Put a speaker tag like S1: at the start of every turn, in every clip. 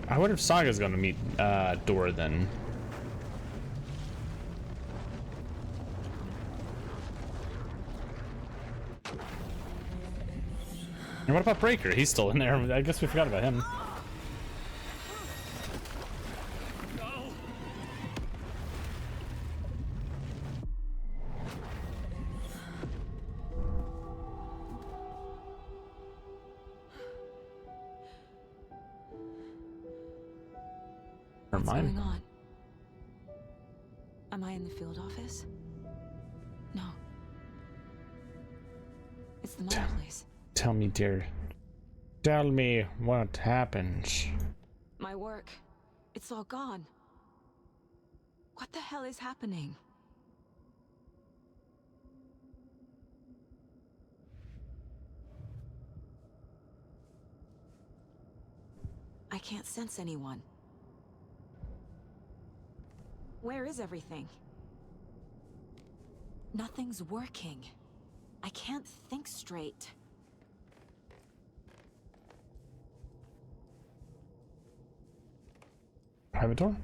S1: I wonder if Saga's gonna meet Dora then. And what about Breaker? He's still in there. I guess we forgot about him.
S2: What's going on? Am I in the field office? No. It's the mother place.
S1: Tell me, dear. Tell me what happens.
S2: My work. It's all gone. What the hell is happening? I can't sense anyone. Where is everything? Nothing's working. I can't think straight.
S1: Private door?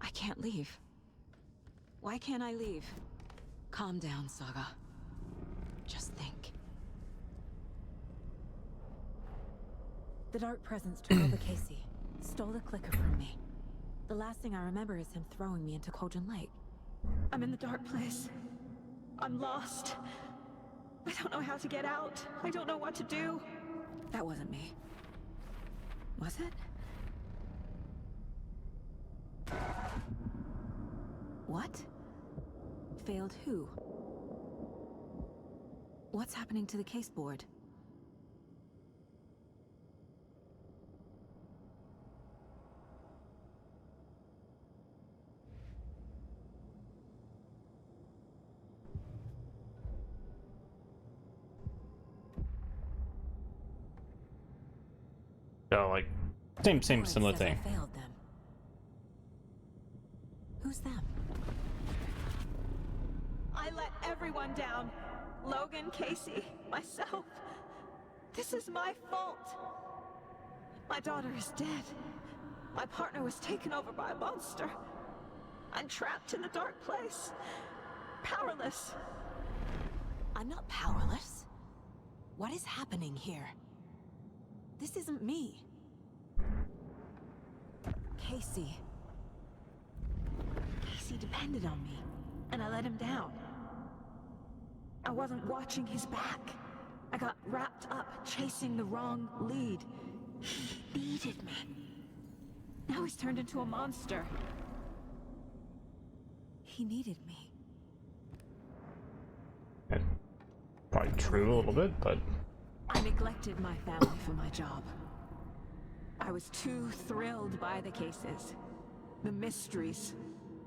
S2: I can't leave. Why can't I leave? Calm down, Saga. Just think. The Dark Presence took over Casey. Stole the clicker from me. The last thing I remember is him throwing me into Cauldron Lake. I'm in the dark place. I'm lost. I don't know how to get out. I don't know what to do. That wasn't me. Was it? What? Failed who? What's happening to the case board?
S1: Oh, like same similar thing.
S2: I failed them. Who's them? I let everyone down. Logan, Casey, myself. This is my fault. My daughter is dead. My partner was taken over by a monster. I'm trapped in the dark place. Powerless. I'm not powerless. What is happening here? This isn't me. Casey. Casey depended on me, and I let him down. I wasn't watching his back. I got wrapped up chasing the wrong lead. He needed me. Now he's turned into a monster. He needed me.
S1: Probably true a little bit, but
S2: I neglected my family for my job. I was too thrilled by the cases, the mysteries.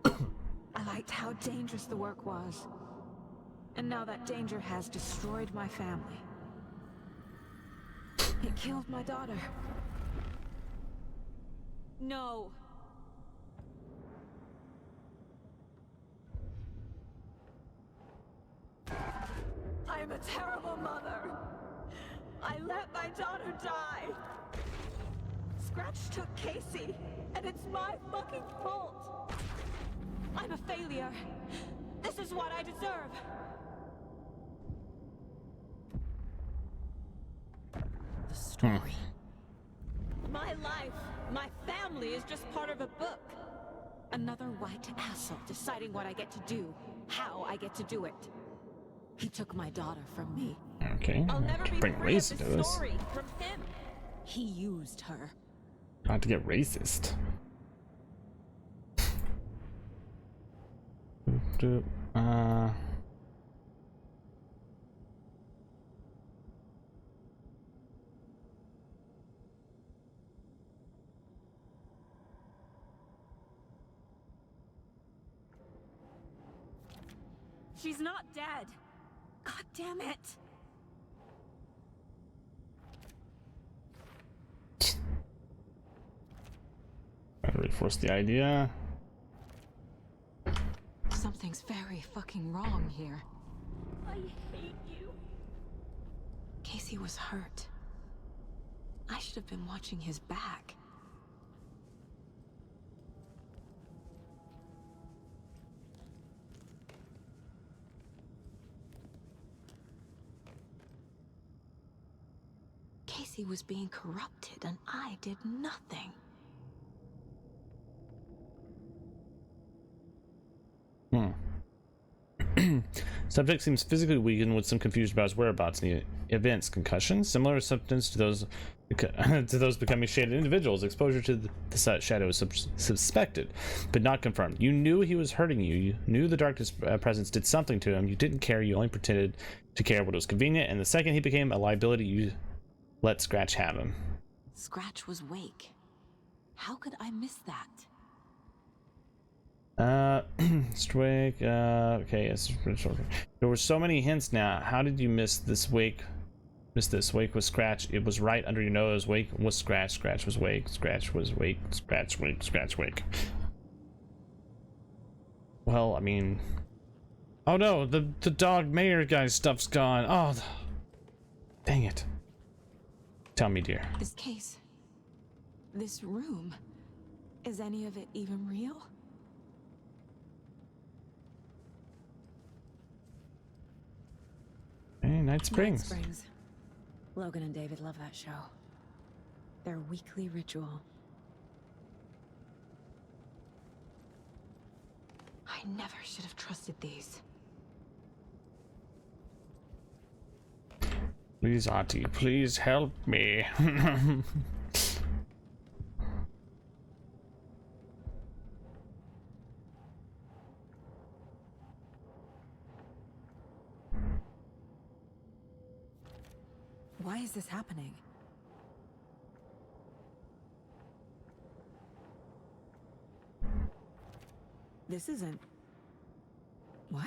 S2: I liked how dangerous the work was. And now that danger has destroyed my family. It killed my daughter. No. I am a terrible mother. I let my daughter die. Scratch took Casey, and it's my fucking fault. I'm a failure. This is what I deserve. The story. My life, my family is just part of a book. Another white asshole deciding what I get to do, how I get to do it. He took my daughter from me.
S1: okay.
S2: I'll never be
S1: Bring
S2: free
S1: race
S2: of
S1: into
S2: this
S1: this.
S2: story from him. He used her.
S1: Not to get racist.
S2: She's not dead. God damn it.
S1: Gotta reinforce the idea.
S2: Something's very fucking wrong here. I hate you. Casey was hurt. I should have been watching his back. Casey was being corrupted, and I did nothing.
S1: Subject seems physically weakened with some confusion about his whereabouts and the events. Concussion, similar symptoms to those becoming shaded individuals. Exposure to the shadow is suspected, but not confirmed. You knew he was hurting you. You knew the darkness presence did something to him. You didn't care. You only pretended to care what was convenient. And the second he became a liability, you let Scratch have him.
S2: Scratch was Wake. How could I miss that?
S1: Wake, okay, yes. There were so many hints now. How did you miss this Wake? Miss this. Wake was Scratch. It was right under your nose. Wake was Scratch. Scratch was Wake. Scratch was Wake. Scratch, Wake. Scratch, Wake. Well, I mean... Oh no, the dog mayor guy's stuff's gone. Oh, dang it. Tell me, dear.
S2: This case, this room, is any of it even real?
S1: Hey, Night Springs.
S2: Night Springs. Logan and David love that show. Their weekly ritual. I never should have trusted these.
S1: Please, Auntie, please help me.
S2: Why is this happening? This isn't... What?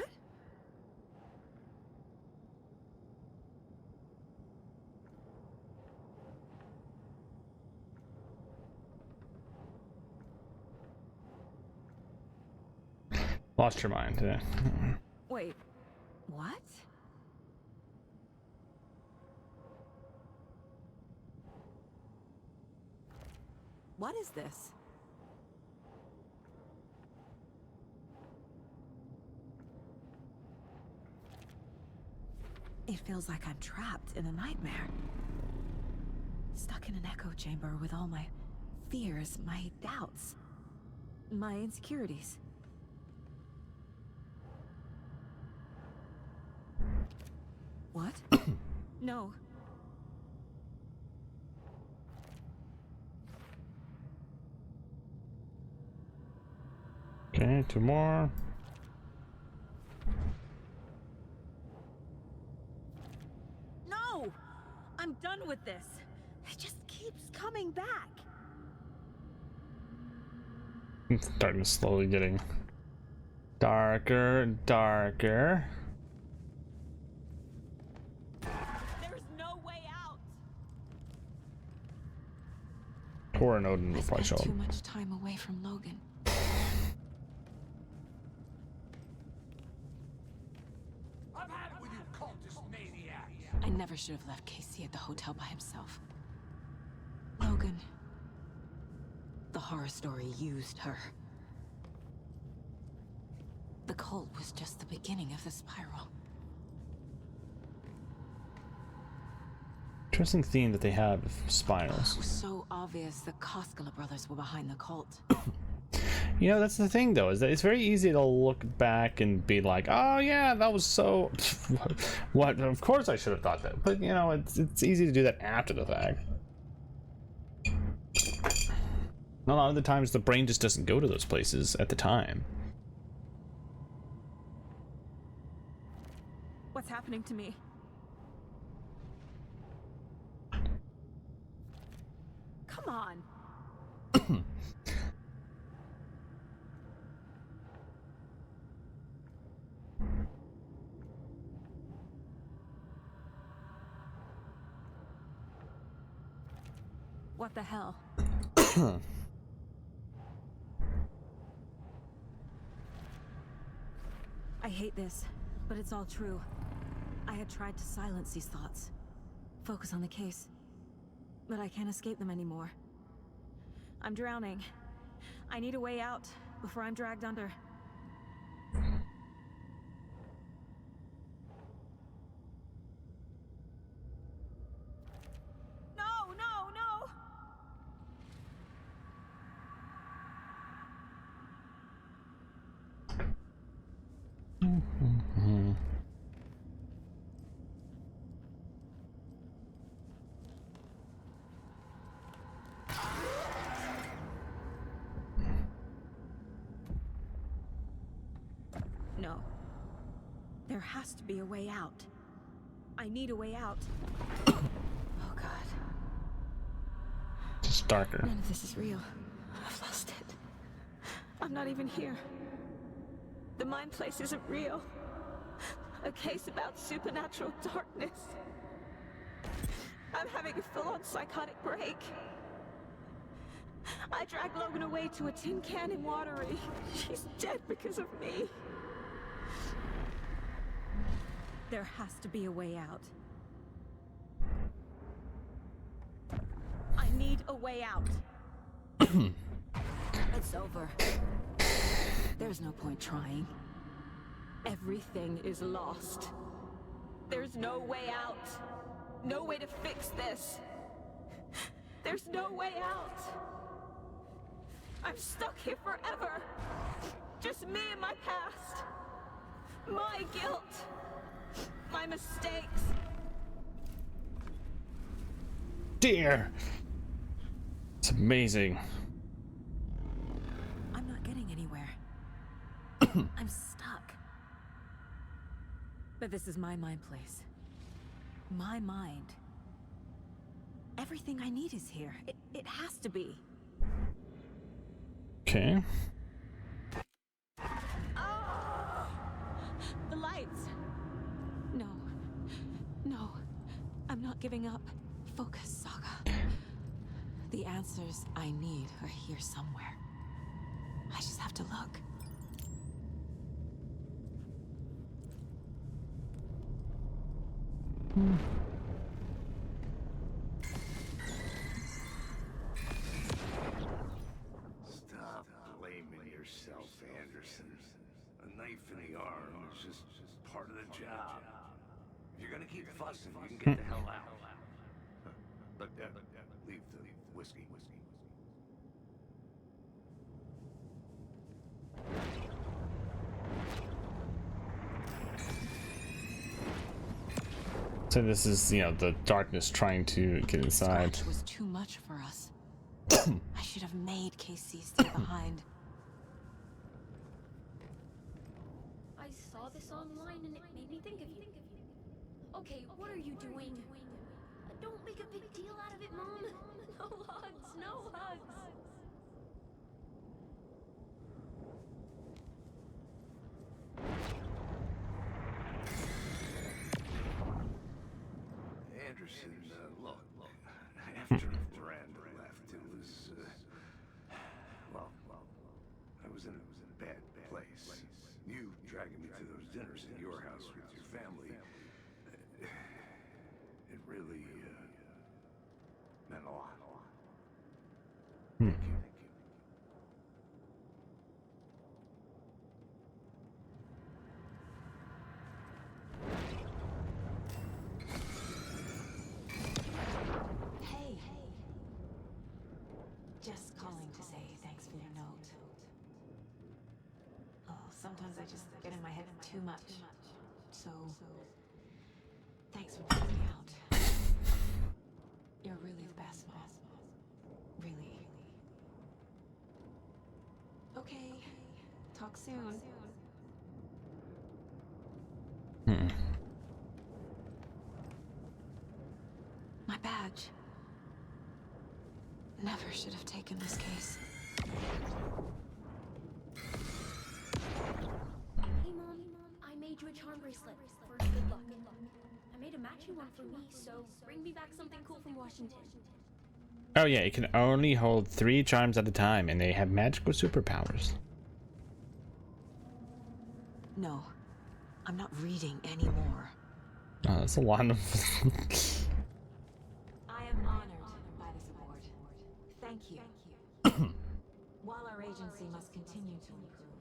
S1: Lost your mind. Yeah.
S2: Wait, what? What is this? It feels like I'm trapped in a nightmare. Stuck in an echo chamber with all my fears, my doubts, my insecurities. What? No.
S1: Okay, two more.
S2: No! I'm done with this. It just keeps coming back.
S1: It's starting to slowly getting darker and darker.
S2: There's no way out.
S1: Tor and Odin will
S2: I
S1: probably show
S2: spent
S1: up.
S2: too much time away from Logan.
S3: I've had it with you cultist maniacs.
S2: I never should have left Casey at the hotel by himself. Logan. The horror story used her. The cult was just the beginning of the spiral.
S1: Interesting theme that they have of spirals.
S2: It was so obvious the Koskela brothers were behind the cult.
S1: You know, that's the thing though, is that it's very easy to look back and be like, oh yeah, that was so what, of course I should have thought that, but you know, it's easy to do that after the fact. A lot of the times the brain just doesn't go to those places at the time.
S2: What's happening to me? Come on. What the hell? I hate this, but it's all true. I had tried to silence these thoughts. Focus on the case. but I can't escape them anymore. I'm drowning. I need a way out before I'm dragged under. No, no, no! No. There has to be a way out. I need a way out. Oh God.
S1: It's darker.
S2: None of this is real. I've lost it. I'm not even here. The mind place isn't real. A case about supernatural darkness. I'm having a full-on psychotic break. I dragged Logan away to a tin can in Watery. She's dead because of me. There has to be a way out. I need a way out. It's over. There's no point trying. Everything is lost. There's no way out. No way to fix this. There's no way out. I'm stuck here forever. Just me and my past. My guilt. My mistakes.
S1: Dear. It's amazing.
S2: I'm not getting anywhere. I'm stuck. But this is my mind place. My mind. Everything I need is here. It has to be.
S1: Okay.
S2: Oh! The lights. No. No. I'm not giving up. Focus, Saga. The answers I need are here somewhere. I just have to look.
S3: Stop blaming yourself, Anderson. A knife in the arm is just part of the job. If you're gonna keep fussing, you can get the hell out. But leave the whiskey.
S1: So this is, you know, the darkness trying to get inside.
S2: Scratch was too much for us. I should have made Casey stay behind.
S4: I saw this online and it made me think of you. Okay, what are you doing? Don't make a big deal out of it, Mom. No hugs, no hugs.
S3: Anderson, look, after Miranda left, it was, well, I was in a bad place. You dragging me to those dinners in your house with your family, it really, meant a lot. Thank you.
S2: Hey. Just calling to say thanks for your note. Oh, sometimes I just get in my head too much. So, thanks for putting me out. You're really the best, Mom. Really. Okay. Talk soon. My badge. Never should have taken this case.
S4: Hey, Mom, I made you a charm bracelet for good luck. I made a matching one for me, so bring me back something cool from Washington.
S1: Oh yeah, it can only hold 3 charms at a time, and they have magical superpowers.
S2: No. I'm not reading anymore.
S1: Oh, that's a lot of...
S2: I am honored by
S5: Thank you. While our agency must continue to improve,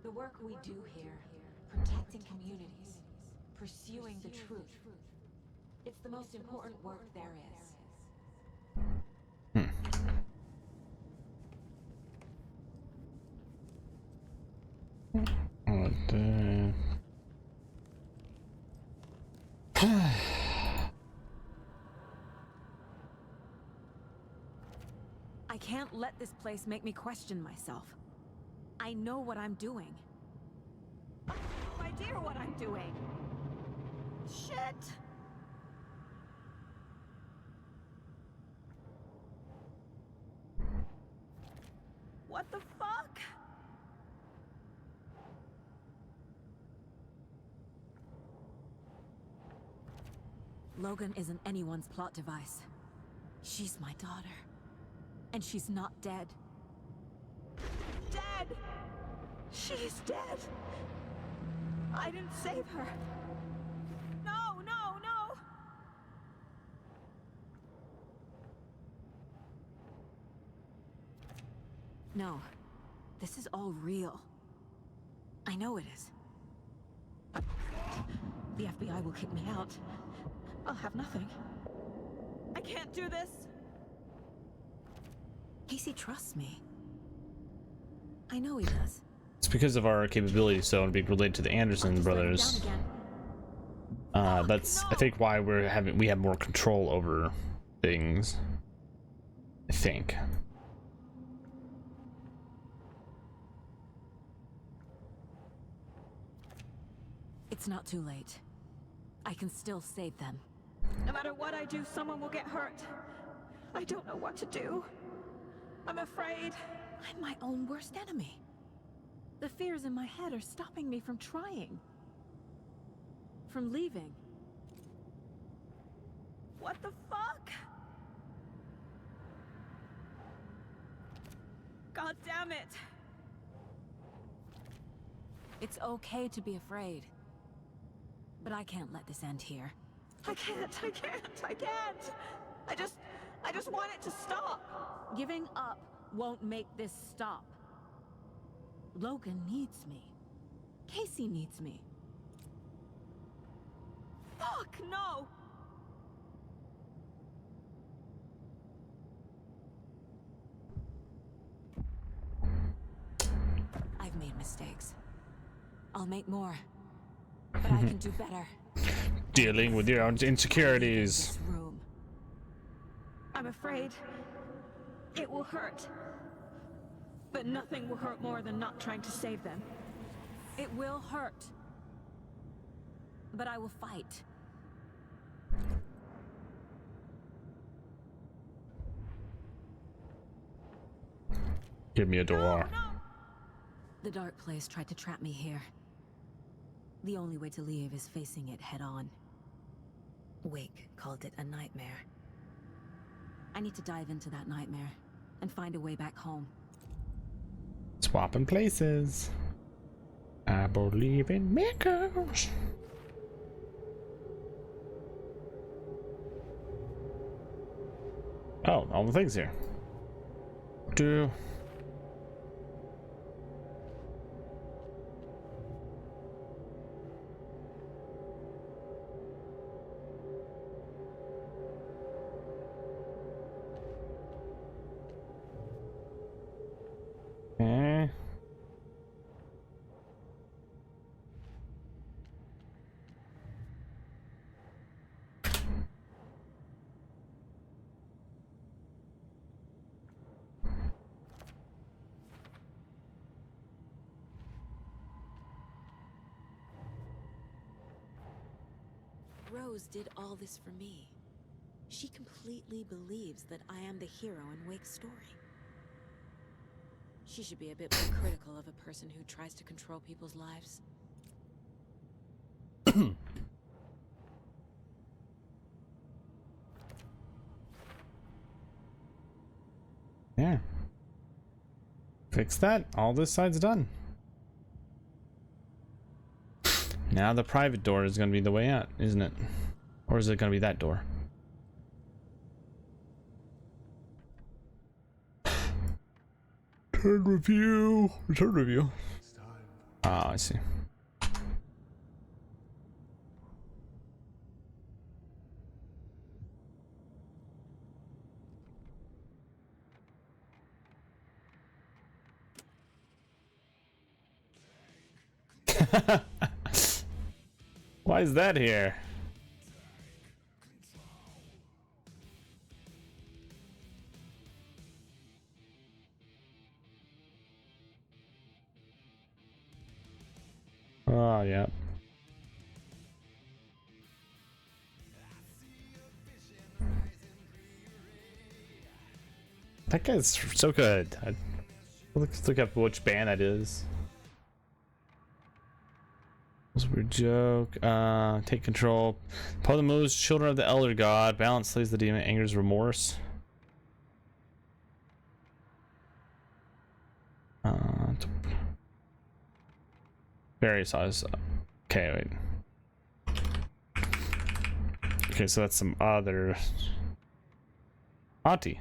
S5: the work we do here, protecting communities, pursuing the truth, it's the most important work there is.
S1: What the...
S5: I can't let this place make me question myself. I know what I'm doing.
S2: I have no idea what I'm doing. Shit! What the fuck?
S5: Logan isn't anyone's plot device. She's my daughter. And she's not dead.
S2: Dead! She's dead! I didn't save her. No, no, no!
S5: No. This is all real. I know it is. The FBI will kick me out.
S2: I'll have nothing. I can't do this.
S5: Casey trusts me. I know he does.
S1: It's because of our capability, so and being related to the Anderson brothers. That's I think why we have more control over things. I think.
S5: It's not too late. I can still save them.
S2: No matter what I do, someone will get hurt. I don't know what to do. I'm afraid.
S5: I'm my own worst enemy. The fears in my head are stopping me from trying. From leaving.
S2: What the fuck? God damn it.
S5: It's okay to be afraid. But I can't let this end here.
S2: I can't. I just want it to stop.
S5: Giving up won't make this stop. Logan needs me. Casey needs me.
S2: Fuck, no!
S5: I've made mistakes. I'll make more. But I can do better.
S1: Dealing with your own insecurities.
S5: This room.
S2: I'm afraid it will hurt. But nothing will hurt more than not trying to save them.
S5: It will hurt. But I will fight.
S1: Give me a door.
S2: No!
S5: The dark place tried to trap me here. The only way to leave is facing it head on. Wake called it a nightmare. I need to dive into that nightmare and find a way back home.
S1: Swapping places. I believe in miracles. Oh, all the things here. Do.
S5: Rose did all this for me. She completely believes that I am the hero in Wake's story. She should be a bit more critical of a person who tries to control people's lives.
S1: Yeah. Fix that. All this side's done. Now the private door is going to be the way out, isn't it? Or is it going to be that door? Return review. Return review. Ah, I see. Why is that here? Oh, yeah. That guy's so good. Let's look up which band that is. That's a weird joke. Take control. Poe the moves, children of the elder god. Balance slays the demon, angers remorse. Various size. Okay, wait. Okay, so that's some other. Auntie.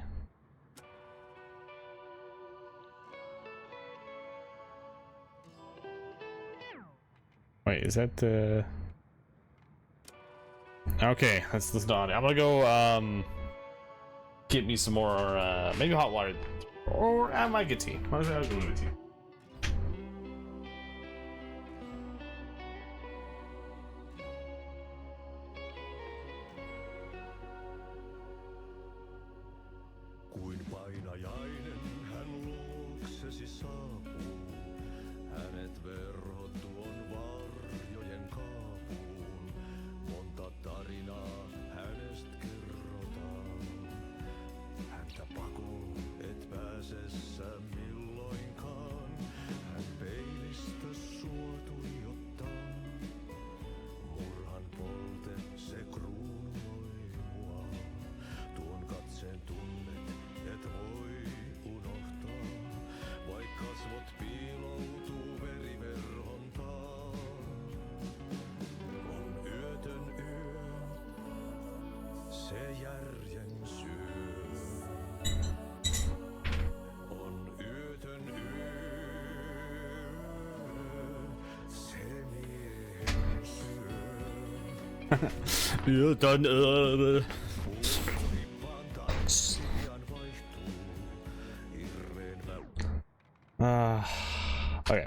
S1: Wait, is that the? Okay, that's not. I'm gonna go get me some more maybe hot water, or I might get tea. I'll go get tea.
S6: Kuin painajainen hän luoksesi saapuu, hänet verhot tuon varjojen kaapuun. Monta tarinaa hänestä kerrotaan, häntä pakoon et pääse sä milloinkaan. Hän peilistä sua tuijottaa, murhan polte se kruunoi mua. Tuon katseen tunnet et voi unohtaa, vaik kasvot piiloutuu veriverhon taa. On yötön yö, se järjen syö. On yötön yö, se miehen syö.
S1: Yötön yö. Okay.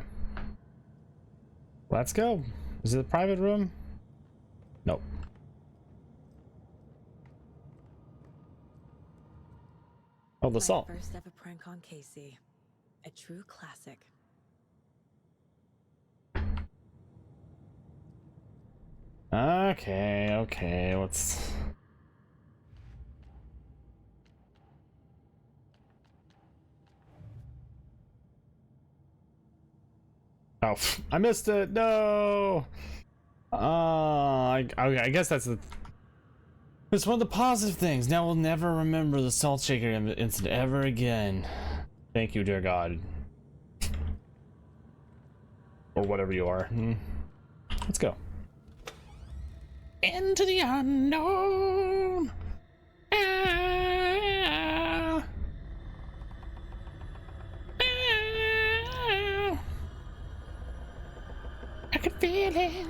S1: Let's go. Is it a private room? Nope. Oh, the salt.
S5: First ever prank on Casey. A true classic.
S1: Okay, let's. Oh, I missed it. No. I guess that's it's one of the positive things. Now we'll never remember the salt shaker incident ever again. Thank you, dear God, or whatever you are. Let's go. Into the unknown. I can feel it.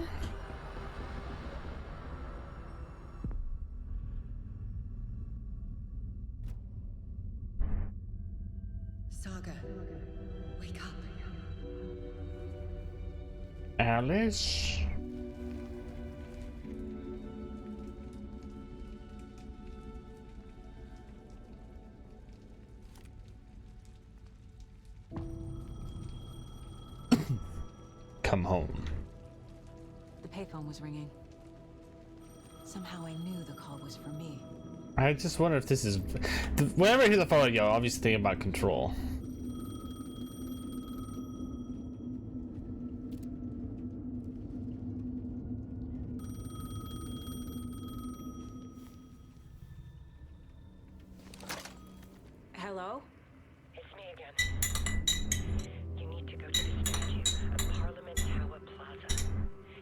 S5: Saga, wake up.
S1: Alice. Come home.
S5: The payphone was ringing. Somehow I knew the call was for me.
S1: I just wonder if this is whenever I hear the phone, yo, obviously thinking about Control.
S5: Hello?
S7: It's me again. You need to go to the statue of Parliament Tower Plaza.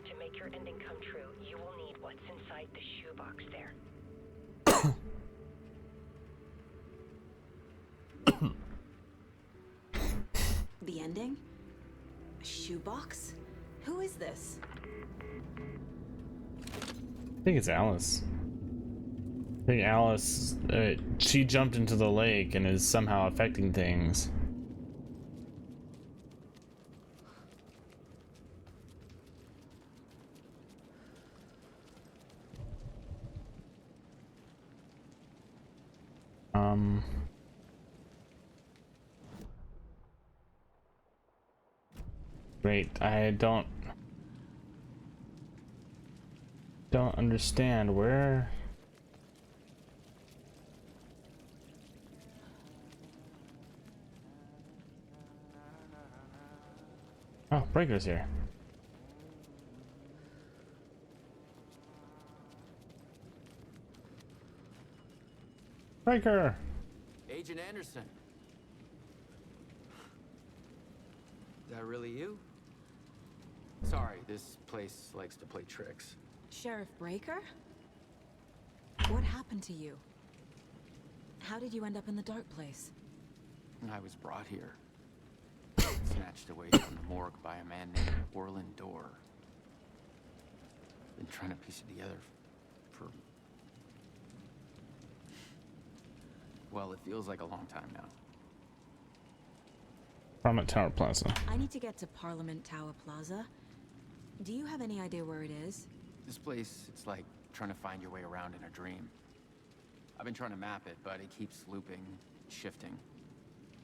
S7: To make your ending come true, you will need what's inside the shoebox there.
S5: ending? A shoebox? Who is this?
S1: I think it's Alice. I think Alice, she jumped into the lake and is somehow affecting things. Great, I don't understand where. Oh, Breaker's here. Breaker!
S8: Agent Anderson. Is that really you? Sorry, this place likes to play tricks.
S5: Sheriff Breaker? What happened to you? How did you end up in the dark place?
S8: I was brought here. Snatched away from the morgue by a man named Orland Dorr. Been trying to piece it together for... well, it feels like a long time now.
S1: Parliament Tower Plaza.
S5: I need to get to Parliament Tower Plaza. Do you have any idea where it is?
S8: This place, it's like trying to find your way around in a dream. I've been trying to map it, but it keeps looping, shifting.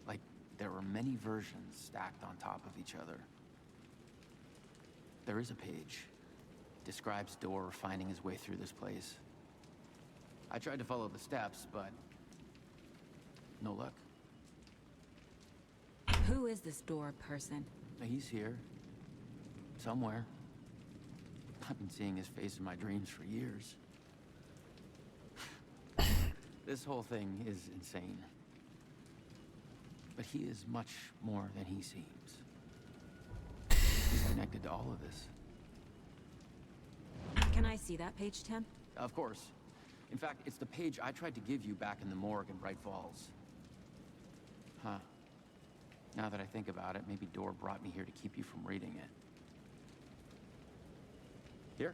S8: Like there are many versions stacked on top of each other. There is a page. Describes Dorr finding his way through this place. I tried to follow the steps, but no luck.
S5: Who is this Dorr person?
S8: He's here. Somewhere. I've been seeing his face in my dreams for years. This whole thing is insane. But he is much more than he seems. He's connected to all of this.
S5: Can I see that page, Tim?
S8: Of course. In fact, it's the page I tried to give you back in the morgue in Bright Falls. Huh. Now that I think about it, maybe Dorr brought me here to keep you from reading it. Here.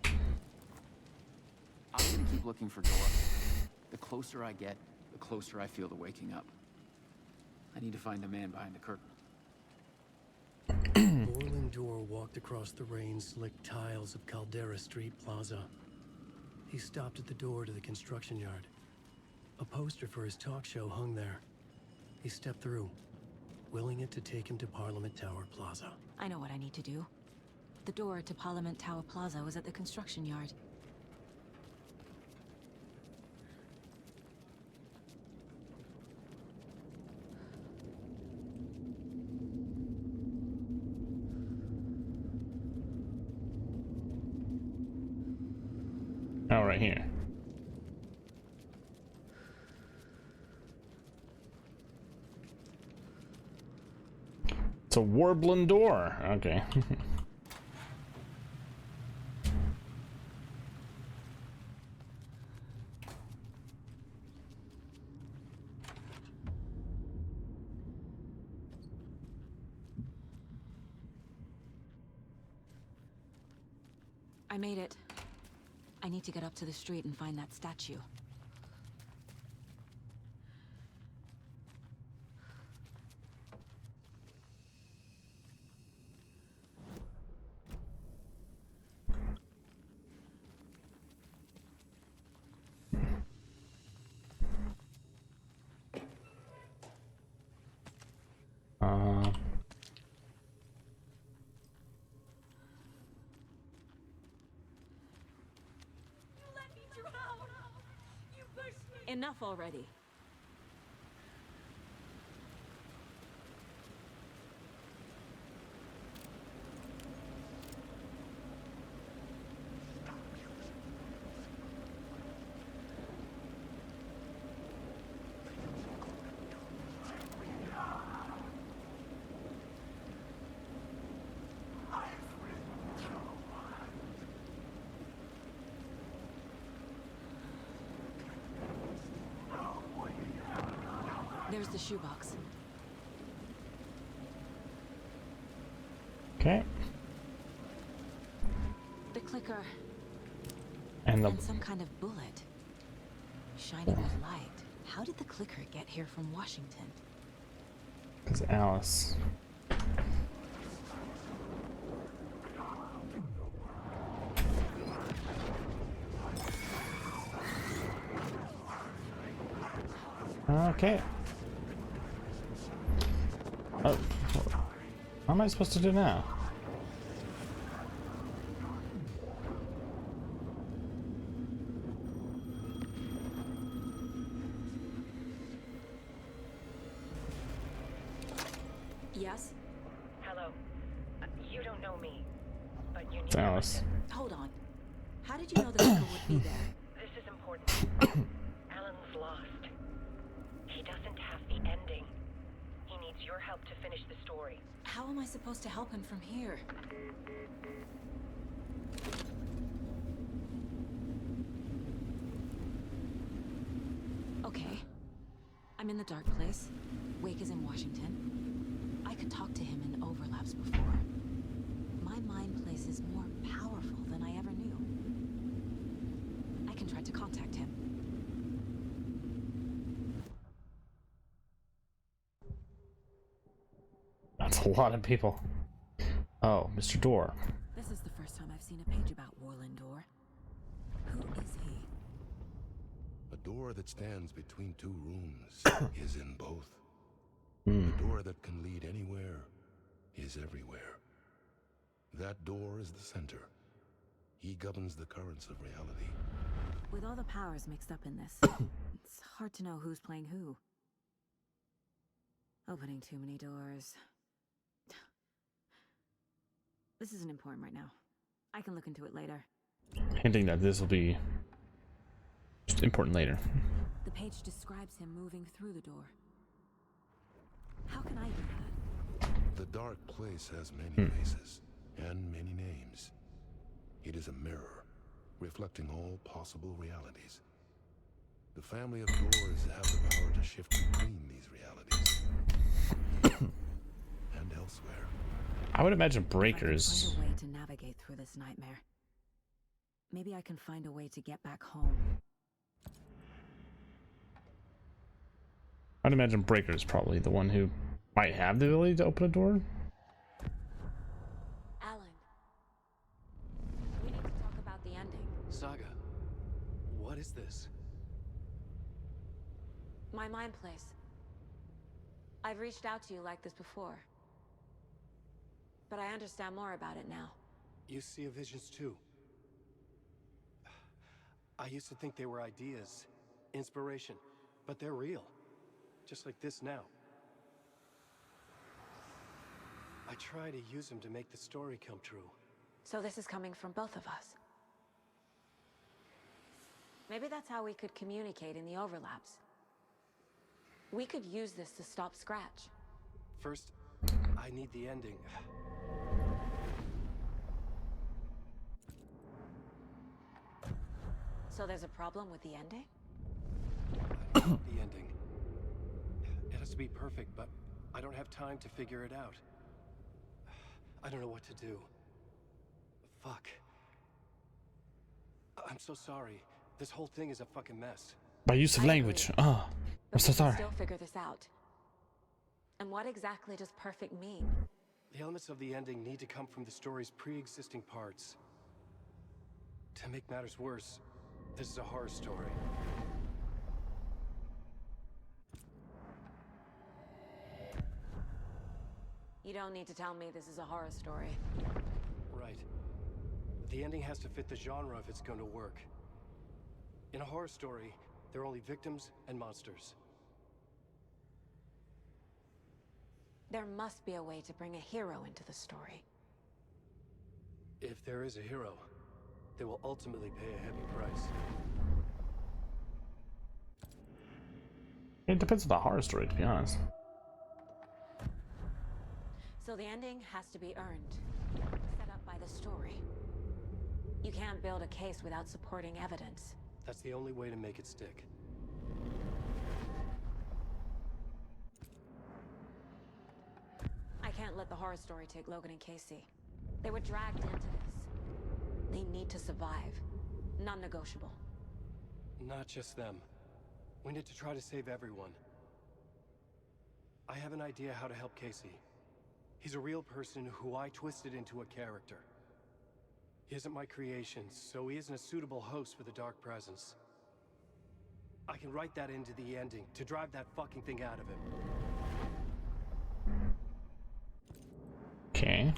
S8: I'm gonna keep looking for Dorr. The closer I get, the closer I feel to waking up. I need to find the man behind the curtain.
S9: Orland Dorr walked across the rain-slicked tiles of Caldera Street Plaza. He stopped at the door to the construction yard. A poster for his talk show hung there. He stepped through, willing it to take him to Parliament Tower Plaza.
S5: I know what I need to do. The door to Parliament Tower Plaza was at the construction yard.
S1: Oh, right here. It's a warbling door. Okay.
S5: I made it. I need to get up to the street and find that statue. Enough already. There's the shoebox.
S1: Okay.
S5: The clicker.
S1: And the
S5: And some kind of bullet. Shining with light. How did the clicker get here from Washington?
S1: It's Alice. Okay. Oh, what am I supposed to do now?
S5: Yes?
S7: Hello. You don't know me, but you need
S1: It's
S7: to
S1: Alice.
S7: listen.
S5: Hold on. How did you know the clicker would be there?
S7: This is important. Alan's lost. He doesn't have the ending. He needs your help to finish the story.
S5: How am I supposed to help him from here? Okay. I'm in the dark place. Wake is in Washington. I could talk to him in overlaps before. My mind place is more powerful than I ever knew. I can try to contact him.
S1: That's a lot of people. Oh, Mr. Door.
S5: This is the first time I've seen a page about Warland Door. Who is he?
S6: A door that stands between two rooms is in both. The door that can lead anywhere is everywhere. That door is the center. He governs the currents of reality.
S5: With all the powers mixed up in this, it's hard to know who's playing who. Opening too many doors. This isn't important right now. I can look into it later.
S1: Hinting that this will be just important later.
S5: The page describes him moving through the door. How can I do that?
S6: The dark place has many faces and many names. It is a mirror, reflecting all possible realities. The family of doors have the power to shift between these realities and elsewhere.
S1: I would imagine
S5: If I can
S1: breakers.
S5: find a way to navigate through this nightmare. Maybe I can find a way to get back home.
S1: I'd imagine breaker is probably the one who might have the ability to open a door.
S5: Alan, we need to talk about the ending.
S9: Saga, what is this?
S5: My mind place. I've reached out to you like this before. But I understand more about it now.
S9: You see visions too. I used to think they were ideas, inspiration, but they're real. Just like this now. I try to use them to make the story come true.
S5: So this is coming from both of us. Maybe that's how we could communicate in the overlaps. We could use this to stop Scratch.
S9: First, I need the ending.
S5: So there's a problem with the ending?
S9: I want the ending. It has to be perfect, but I don't have time to figure it out. I don't know what to do. Fuck. I'm so sorry. This whole thing is a fucking mess.
S1: By use of
S5: I
S1: language.
S5: agree.
S1: Oh, I'm
S5: But
S1: so
S5: we can
S1: sorry.
S5: still figure this out. And what exactly does perfect mean?
S9: The elements of the ending need to come from the story's pre-existing parts. To make matters worse, this is a horror story.
S5: You don't need to tell me this is a horror story.
S9: Right. The ending has to fit the genre if it's going to work. In a horror story, there are only victims and monsters.
S5: There must be a way to bring a hero into the story.
S9: If there is a hero, they will ultimately pay a heavy price.
S1: It depends on the horror story, to be honest.
S5: So the ending has to be earned, set up by the story. You can't build a case without supporting evidence.
S9: That's the only way to make it stick.
S5: I can't let the horror story take Logan and Casey. They were dragged into this. They need to survive. Non-negotiable.
S9: Not just them. We need to try to save everyone. I have an idea how to help Casey. He's a real person who I twisted into a character. He isn't my creation, so he isn't a suitable host for the Dark Presence. I can write that into the ending to drive that fucking thing out of him.
S1: Okay.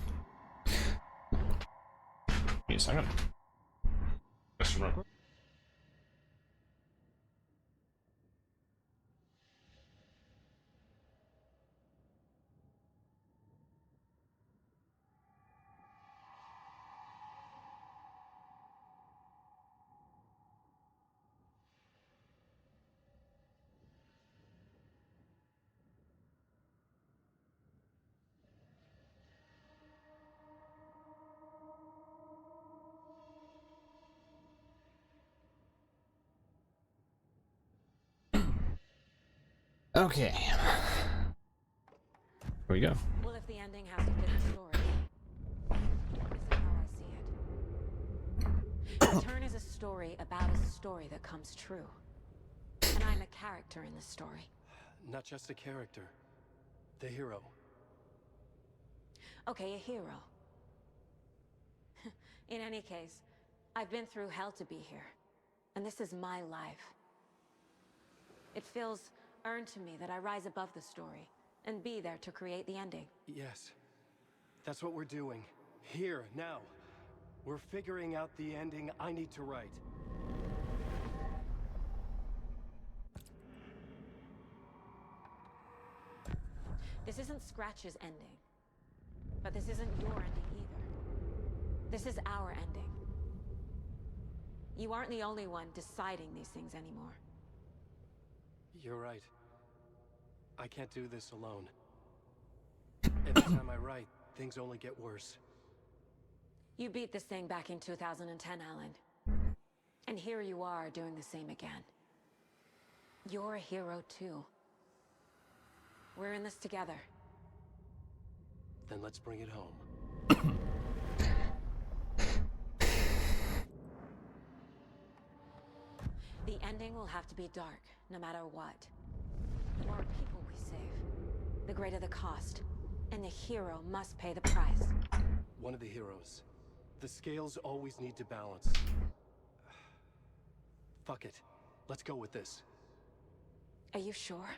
S1: Give me a second. Question real quick. Okay. Here we go.
S5: Well, if the ending has to fit the story, this is how I see it. Return is a story about a story that comes true. And I'm a character in this story.
S9: Not just a character. The hero.
S5: Okay, a hero. In any case, I've been through hell to be here. And this is my life. It feels earned to me that I rise above the story and be there to create the ending.
S9: Yes. That's what we're doing. Here, now. We're figuring out the ending I need to write.
S5: This isn't Scratch's ending. But this isn't your ending either. This is our ending. You aren't the only one deciding these things anymore.
S9: You're right. I can't do this alone. Every time I write, things only get worse.
S5: You beat this thing back in 2010, Alan. And here you are doing the same again. You're a hero too. We're in this together.
S9: Then let's bring it home.
S5: The ending will have to be dark, no matter what. The more people we save, the greater the cost. And the hero must pay the price.
S9: One of the heroes. The scales always need to balance. Fuck it. Let's go with this.
S5: Are you sure?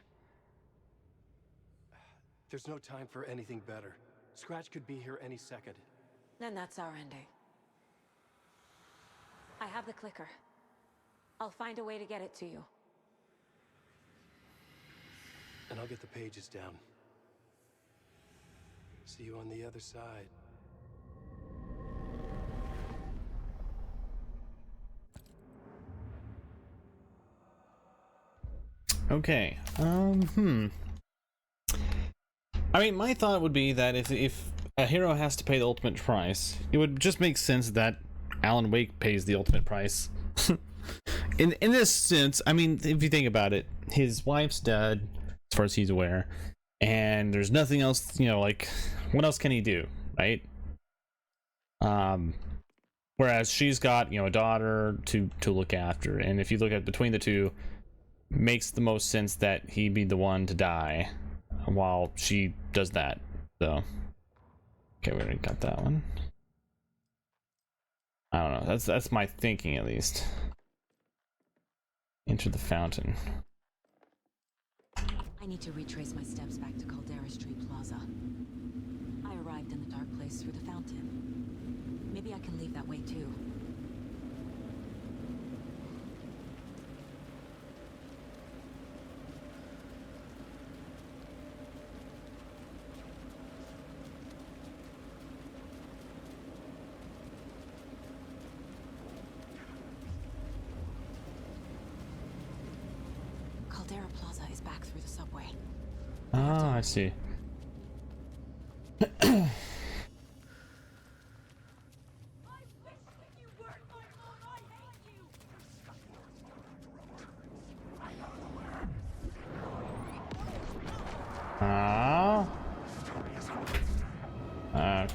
S9: There's no time for anything better. Scratch could be here any second.
S5: Then that's our ending. I have the clicker. I'll find a way to get it to you.
S9: And I'll get the pages down. See you on the other side.
S1: Okay. I mean, my thought would be that if a hero has to pay the ultimate price, it would just make sense that Alan Wake pays the ultimate price. in this sense, I mean, if you think about it, his wife's dead, as far as he's aware, and there's nothing else, you know, like, what else can he do, right? Whereas she's got, you know, a daughter to look after, and if you look at between the two, makes the most sense that he be the one to die while she does that. So okay, we already got that one. I don't know, that's my thinking, at least. Enter the fountain.
S5: I need to retrace my steps back to Caldera Street Plaza. I arrived in the dark place through the fountain. Maybe I can leave that way too. Caldera Plaza is back through the subway.
S1: Ah, I see.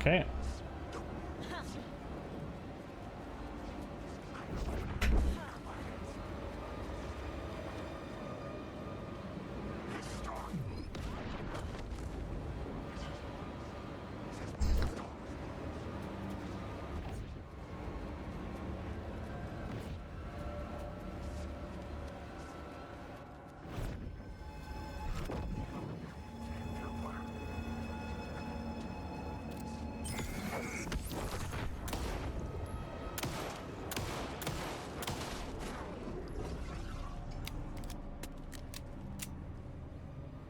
S1: Okay.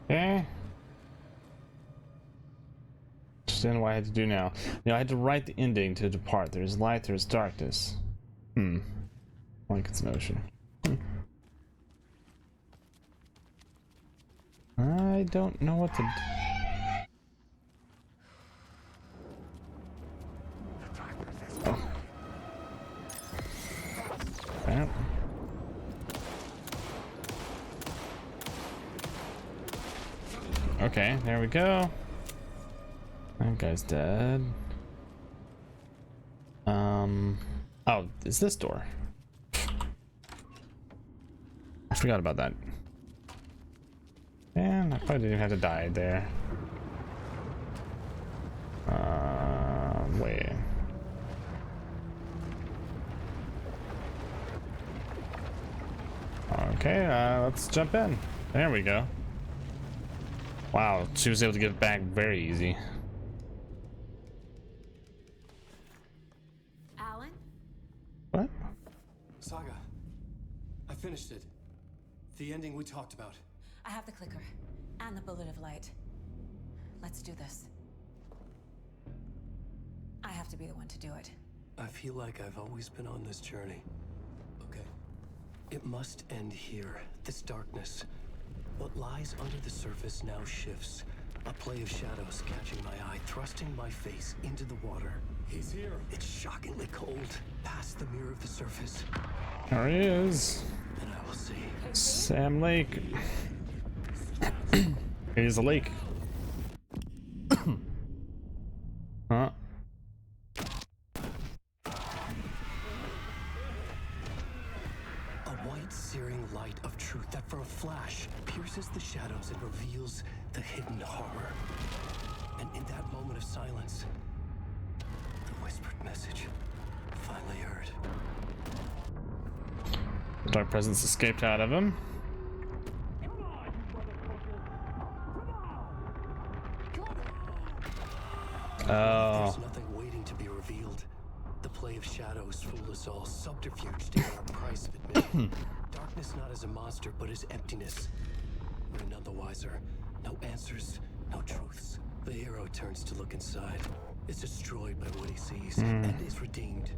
S1: Okay. Understand what I had to do now. Now I had to write the ending to depart. There's light, there's darkness. Like it's an ocean. I don't know what to do. Oh. Yep. Okay, there we go. That guy's dead. Oh, it's this door. I forgot about that. Man, I probably didn't have to die there. Wait. Okay, let's jump in. There we go. Wow, she was able to get it back very easy.
S5: Alan?
S1: What?
S9: Saga, I finished it. The ending we talked about.
S5: I have the clicker and the bullet of light. Let's do this. I have to be the one to do it.
S9: I feel like I've always been on this journey. Okay. It must end here, this darkness. What lies under the surface now shifts. A play of shadows catching my eye, thrusting my face into the water. He's here. It's shockingly cold, past the mirror of the surface.
S1: There he is.
S9: And I will see.
S1: Sam Lake. It is a lake. Huh?
S9: A white, searing light of truth that for a flash pierces the shadows and reveals the hidden horror. And in that moment of silence, the whispered message finally heard.
S1: The dark presence escaped out of him. Oh.
S9: There's nothing waiting to be revealed. The play of shadows fool us all, subterfuge to our price of admission. Darkness not as a monster, but as emptiness. We're none the wiser. No answers, no truths. The hero turns to look inside. Is destroyed by what he sees, and is redeemed.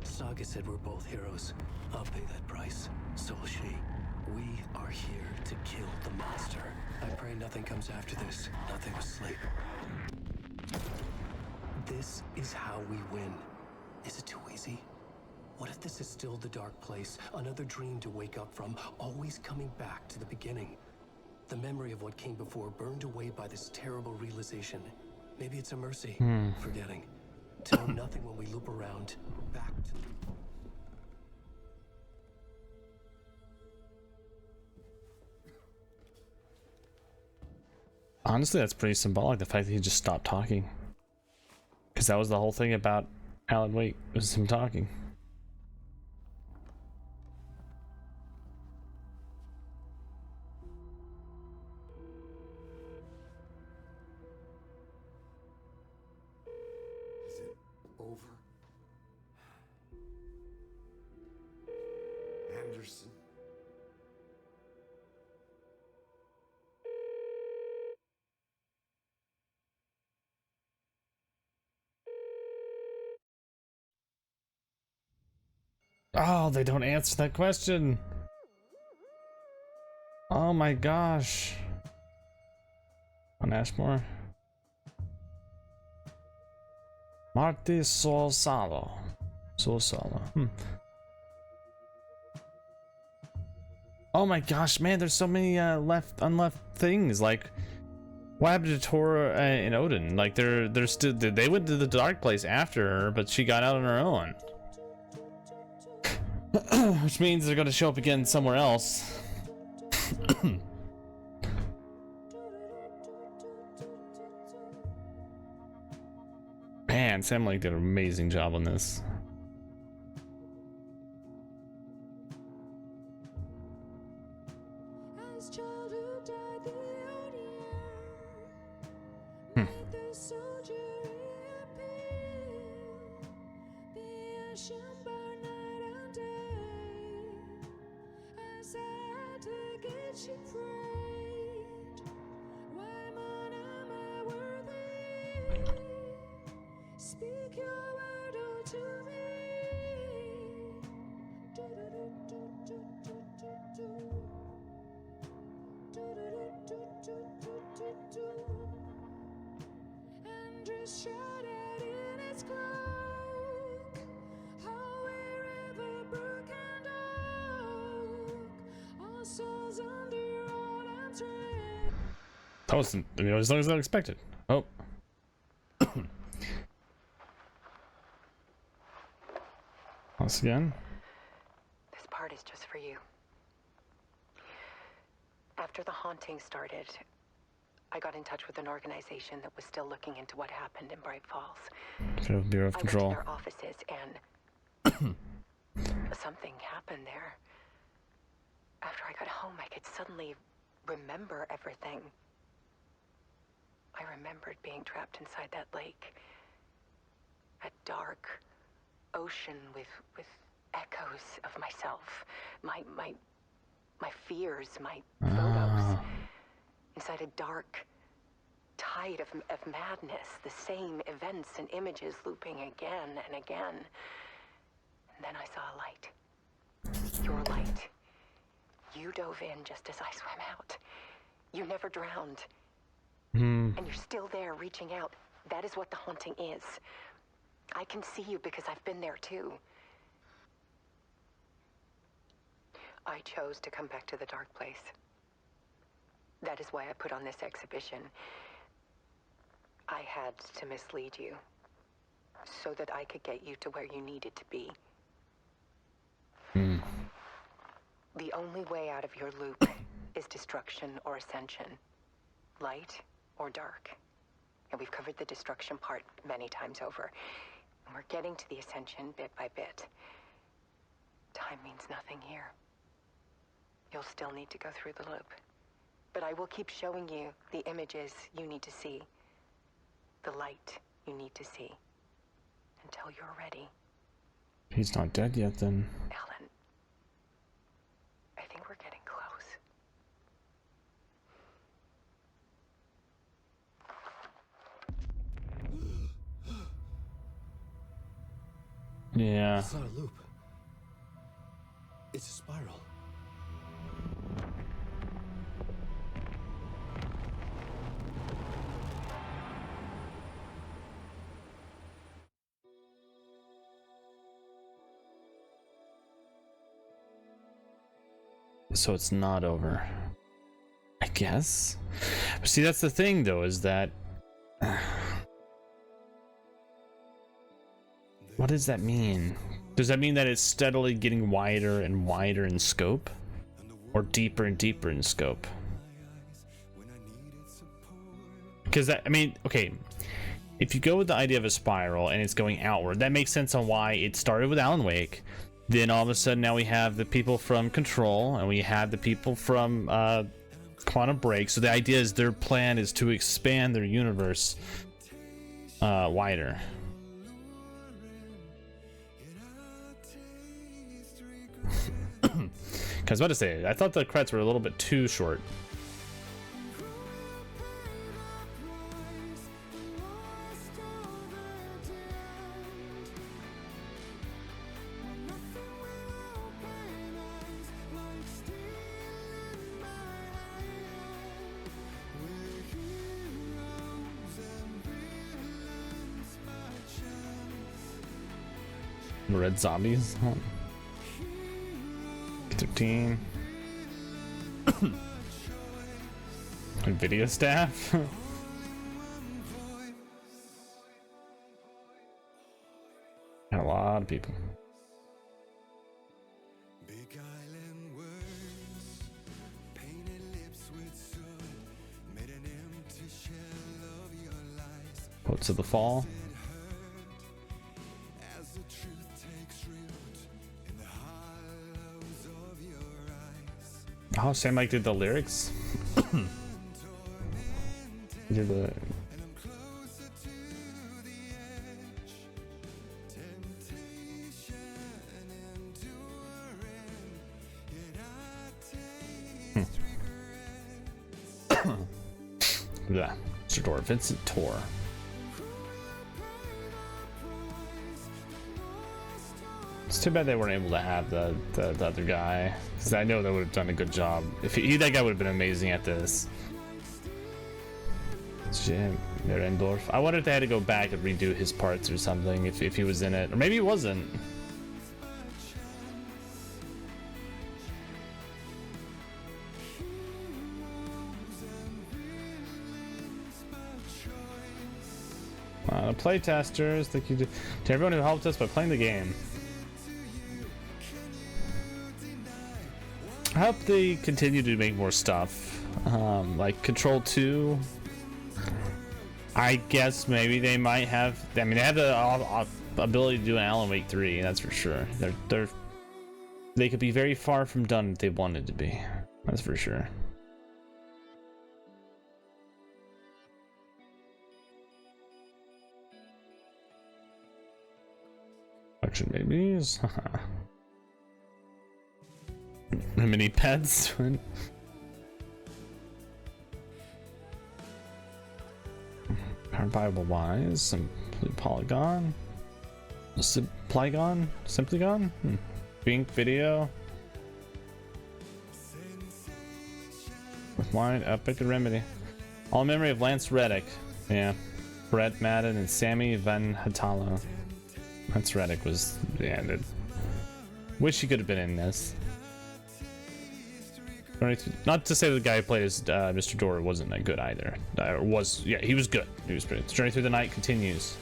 S9: Saga said we're both heroes. I'll pay that price. So will she. We are here to kill the monster. I pray nothing comes after this. Nothing but sleep. This is how we win. Is it too easy? What if this is still the dark place? Another dream to wake up from, always coming back to the beginning. The memory of what came before burned away by this terrible realization. Maybe it's a mercy, forgetting. To know nothing when we loop around, back to...
S1: Honestly, that's pretty symbolic, the fact that he just stopped talking. Because that was the whole thing about Alan Wake, was him talking.
S3: Is it over? Anderson?
S1: Oh, they don't answer that question. Oh my gosh. On Ashmore. Marty Sorsalo. Oh my gosh, man, there's so many unleft things. Like, what happened to Tora and Odin? Like, they're still, they went to the dark place after her, but she got out on her own. Which means they're gonna show up again somewhere else. Man, Sam Lake did an amazing job on this. That wasn't, I mean, as long as unexpected. Oh. Once again.
S7: This part is just for you. After the haunting started, I got in touch with an organization that was still looking into what happened in Bright Falls.
S1: Bureau of Control.
S7: I went to their offices and something happened there. After I got home, I could suddenly remember everything. I remembered being trapped inside that lake. A dark ocean with echoes of myself. My fears, my photos. Inside a dark tide of madness. The same events and images looping again and again. And then I saw a light. Your light. You dove in just as I swam out. You never drowned. And you're still there reaching out. That is what the haunting is. I can see you because I've been there too. I chose to come back to the dark place. That is why I put on this exhibition. I had to mislead you, so that I could get you to where you needed to be. The only way out of your loop is destruction or ascension. Light or dark. And we've covered the destruction part many times over. And we're getting to the ascension bit by bit. Time means nothing here. You'll still need to go through the loop. But I will keep showing you the images you need to see. The light you need to see. Until you're ready.
S1: He's not dead yet then.
S7: Alan, I think we're getting close.
S1: Yeah.
S9: It's not a loop. It's a spiral.
S1: So it's not over, I guess. But see, that's the thing though, is that what does that mean? Does that mean that it's steadily getting wider and wider in scope, or deeper and deeper in scope? Because that, I mean, okay, if you go with the idea of a spiral and it's going outward, that makes sense on why it started with Alan Wake. Then all of a sudden now we have the people from Control and we have the people from Quantum Break. So the idea is their plan is to expand their universe wider. I was about to say, I thought the credits were a little bit too short. Red zombies. 13. Nvidia staff. Got a lot of people. Quotes of the Fall. Oh, Sam Mike did the lyrics. He did the. Yeah, Sador Vincent Tor. It's too bad they weren't able to have the other guy, because I know they would have done a good job. If that guy would have been amazing at this. Merendorf. I wonder if they had to go back and redo his parts or something, if he was in it. Or maybe he wasn't. Playtesters, thank you to everyone who helped us by playing the game. I hope they continue to make more stuff, like Control 2. I guess maybe they might have. I mean, they have the ability to do an Alan Wake 3. That's for sure. They could be very far from done if they wanted to be. That's for sure. Action babies. Mini pets. Viable wise. Simply polygon. Polygon? Simply gone? Bink video. With wine, epic and remedy. All memory of Lance Reddick. Yeah. Brett Madden and Sammy Van Hatala. Lance Reddick was, yeah, dude. Wish he could have been in this. Not to say the guy who played as Mr. Door wasn't that good either. Yeah, he was good. He was pretty. Journey Through the Night continues.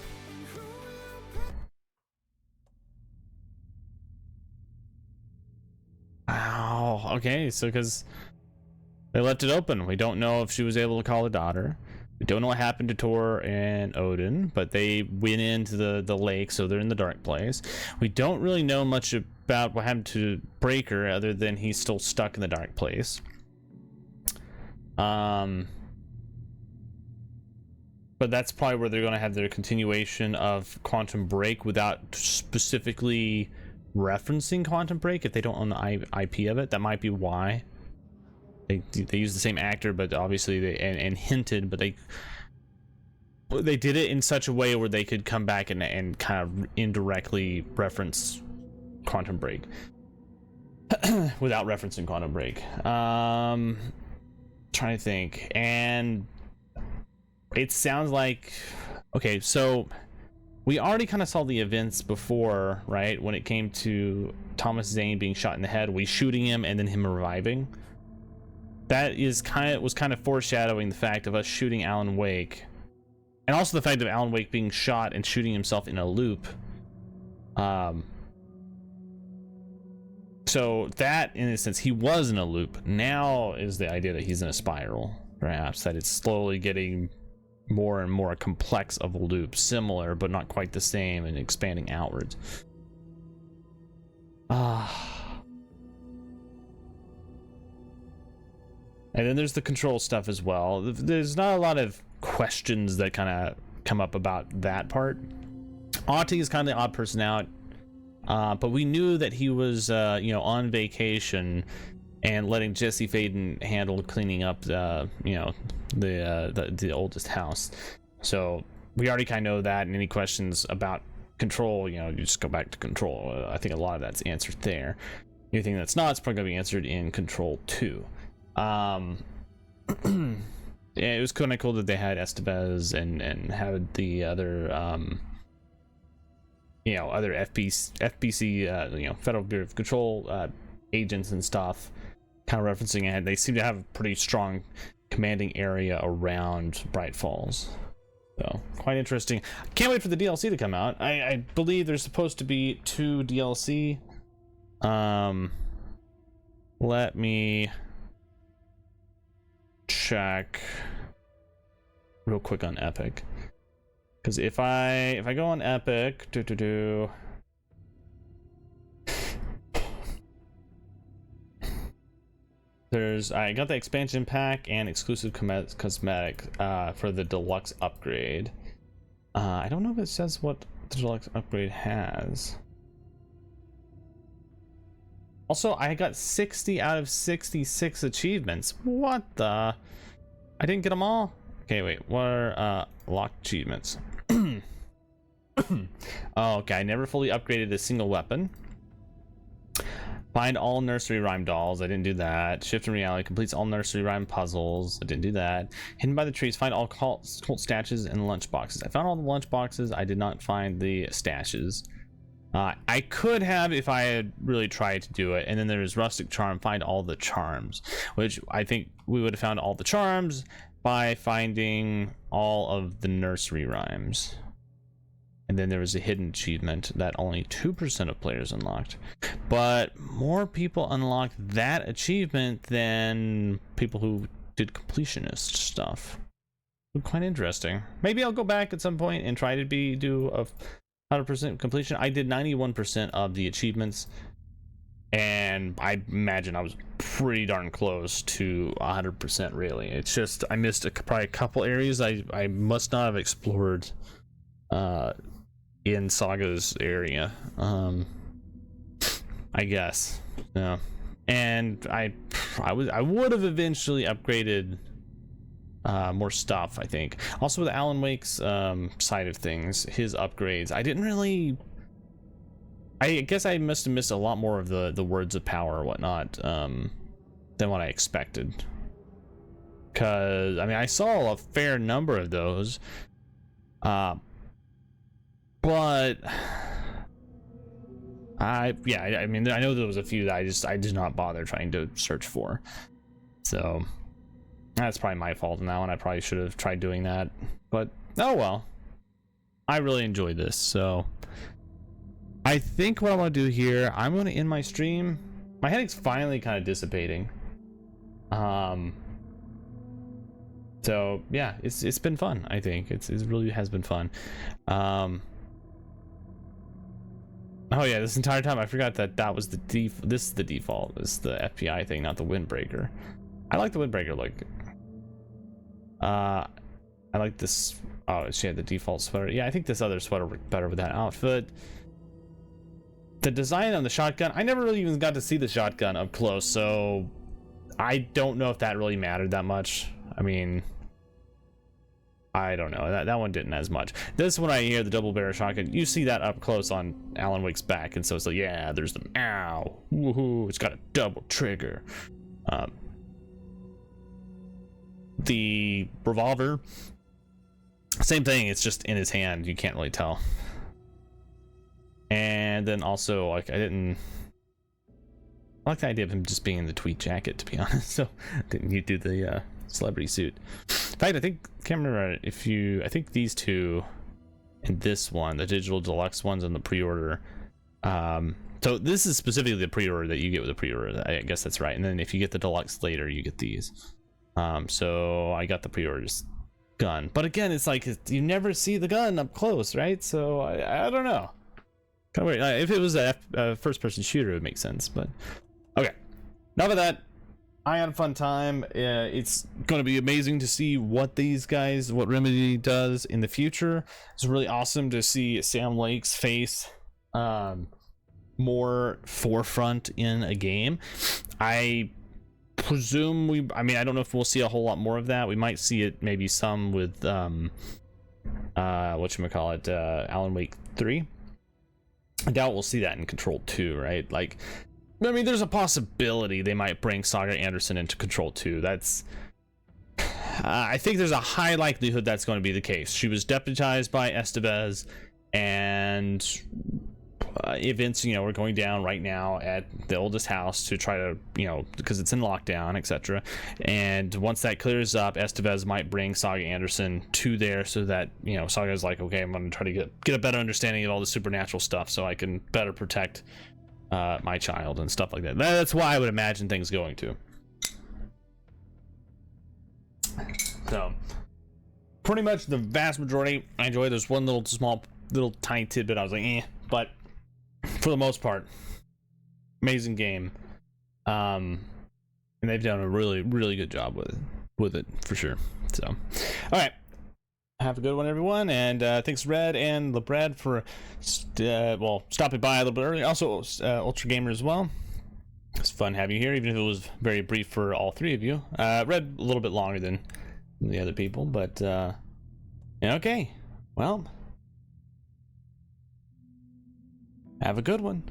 S1: Wow. Okay, so because they left it open, we don't know if she was able to call her daughter. We don't know what happened to Tor and Odin, but they went into the lake, so they're in the dark place. We don't really know much about what happened to Breaker, other than he's still stuck in the dark place. But that's probably where they're going to have their continuation of Quantum Break without specifically referencing Quantum Break. If they don't own the IP of it, that might be why. They use the same actor, but obviously they and hinted, but they did it in such a way where they could come back and kind of indirectly reference Quantum Break without referencing Quantum Break. Trying to think, and it sounds like, okay, so we already kind of saw the events before, right? When it came to Thomas Zane being shot in the head, we shooting him and then him reviving. That was kind of foreshadowing the fact of us shooting Alan Wake, and also the fact of Alan Wake being shot and shooting himself in a loop. So that, in a sense, he was in a loop. Now is the idea that he's in a spiral, perhaps, that it's slowly getting more and more complex of a loop, similar but not quite the same, and expanding outwards. And then there's the Control stuff as well. There's not a lot of questions that kind of come up about that part. Auntie is kind of the odd person out, but we knew that he was, on vacation and letting Jesse Faden handle cleaning up the oldest house. So we already kind of know that. And any questions about Control, you just go back to Control. I think a lot of that's answered there. Anything that's not, it's probably gonna be answered in Control 2. Yeah, it was kind of cool that they had Estevez and had the other other FBC Federal Bureau of Control agents and stuff, kind of referencing it. They seem to have a pretty strong commanding area around Bright Falls, so quite interesting. Can't wait for the DLC to come out. I believe there's supposed to be 2 DLC. Let me check real quick on Epic, because if I go on Epic, I got the expansion pack and exclusive cosmetic for the deluxe upgrade. I don't know if it says what the deluxe upgrade has. Also, I got 60 out of 66 achievements. What the? I didn't get them all? Okay, wait. What are locked achievements? Oh, okay, I never fully upgraded a single weapon. Find all nursery rhyme dolls. I didn't do that. Shift in reality. Completes all nursery rhyme puzzles. I didn't do that. Hidden by the trees. Find all cult stashes and lunch boxes. I found all the lunch boxes. I did not find the stashes. I could have if I had really tried to do it. And then there's rustic charm. Find all the charms, which I think we would have found all the charms by finding all of the nursery rhymes. And then there was a hidden achievement that only 2% of players unlocked, but more people unlocked that achievement than people who did completionist stuff. Quite interesting. Maybe I'll go back at some point and try to do a 100% completion. I did 91% of the achievements, and I imagine I was pretty darn close to 100%. Really, it's just I missed probably a couple areas I must not have explored in Saga's area, I guess. Yeah, and I would have eventually upgraded more stuff, I think. Also with Alan Wake's side of things, his upgrades, I didn't really, I guess I must have missed a lot more of the words of power or whatnot than what I expected, because I mean I saw a fair number of those, but I mean I know there was a few that I did not bother trying to search for, so that's probably my fault in that one. I probably should have tried doing that, but oh well. I really enjoyed this, so I think what I want to do here, I'm going to end my stream. My headache's finally kind of dissipating. So yeah, it's been fun. I think it really has been fun. Oh yeah, this entire time I forgot that was the this is the default. This is the FBI thing, not the windbreaker. I like the windbreaker look. I like this. Oh, she had the default sweater. Yeah, I think this other sweater worked better with that outfit. The design on the shotgun, I never really even got to see the shotgun up close, so I don't know if that really mattered that much. I mean, I don't know. That one didn't as much. This one right here, the double barrel shotgun, you see that up close on Alan Wake's back, and so it's like, yeah, there's the ow, woohoo, it's got a double trigger. The revolver, same thing, it's just in his hand, you can't really tell. And then also, like, I like the idea of him just being in the tweed jacket, to be honest. So didn't you do the celebrity suit? In fact, can't remember if I think these two and this one, the digital deluxe ones on the pre-order, so this is specifically the pre-order that you get with the pre-order, I guess that's right. And then if you get the deluxe later, you get these. So I got the pre-order gun, but again, it's like you never see the gun up close, right? So I don't know. Kind of weird. If it was a first-person shooter, it would make sense. But okay, enough of that. I had a fun time. It's going to be amazing to see what Remedy does in the future. It's really awesome to see Sam Lake's face more forefront in a game. I presume I don't know if we'll see a whole lot more of that. We might see it maybe some with whatchamacallit, Alan Wake 3. I doubt we'll see that in Control 2, right? Like, I mean, there's a possibility they might bring Saga Anderson into Control 2. That's I think there's a high likelihood that's going to be the case. She was deputized by Estevez, and events, we're going down right now at the oldest house to try to, because it's in lockdown, etc. And once that clears up, Estevez might bring Saga Anderson to there so that, Saga's like, okay, I'm going to try to get a better understanding of all the supernatural stuff so I can better protect my child and stuff like that. That's why I would imagine things going to. So pretty much the vast majority I enjoyed. There's one little tiny tidbit I was like, but for the most part, amazing game. And they've done a really, really good job with it for sure. So, all right. Have a good one, everyone, and thanks Red and LeBrad for stopping by a little bit early. Also, Ultra Gamer as well. It's fun having you here, even if it was very brief for all three of you. Red a little bit longer than the other people, but okay. Well, have a good one.